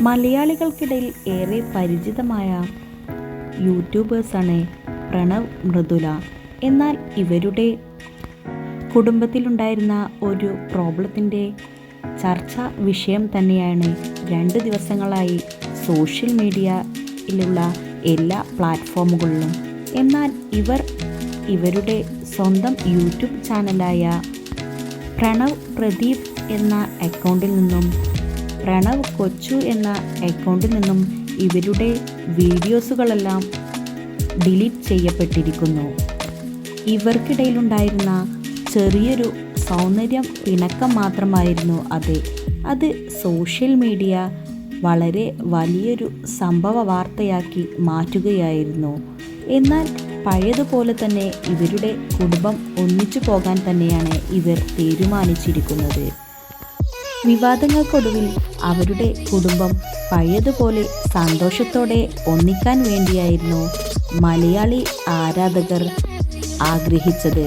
മലയാളികൾക്കിടയിൽ ഏറെ പരിചിതമായ യൂട്യൂബേഴ്സാണ് പ്രണവ് മൃദുല. എന്നാൽ ഇവരുടെ കുടുംബത്തിലുണ്ടായിരുന്ന ഒരു പ്രോബ്ലത്തിൻ്റെ ചർച്ചാ വിഷയം തന്നെയാണ് 2 ദിവസങ്ങളായി സോഷ്യൽ മീഡിയയിലുള്ള എല്ലാ പ്ലാറ്റ്ഫോമുകളിലും. എന്നാൽ ഇവരുടെ സ്വന്തം യൂട്യൂബ് ചാനലായ പ്രണവ് പ്രദീപ് എന്ന അക്കൗണ്ടിൽ നിന്നും പ്രണവ് കൊച്ചു എന്ന അക്കൗണ്ടിൽ നിന്നും ഇവരുടെ വീഡിയോസുകളെല്ലാം ഡിലീറ്റ് ചെയ്യപ്പെട്ടിരിക്കുന്നു. ഇവർക്കിടയിലുണ്ടായിരുന്ന ചെറിയൊരു സൗന്ദര്യം പിണക്കം മാത്രമായിരുന്നു അത് സോഷ്യൽ മീഡിയ വളരെ വലിയൊരു സംഭവ വാർത്തയാക്കി മാറ്റുകയായിരുന്നു. എന്നാൽ പഴയതുപോലെ തന്നെ ഇവരുടെ കുടുംബം ഒന്നിച്ചു പോകാൻ തന്നെയാണ് ഇവർ തീരുമാനിച്ചിരിക്കുന്നത്. വിവാദങ്ങൾക്കൊടുവിൽ അവരുടെ കുടുംബം പഴയതുപോലെ സന്തോഷത്തോടെ ഒന്നിക്കാൻ വേണ്ടിയായിരുന്നു മലയാളി ആരാധകർ ആഗ്രഹിച്ചത്.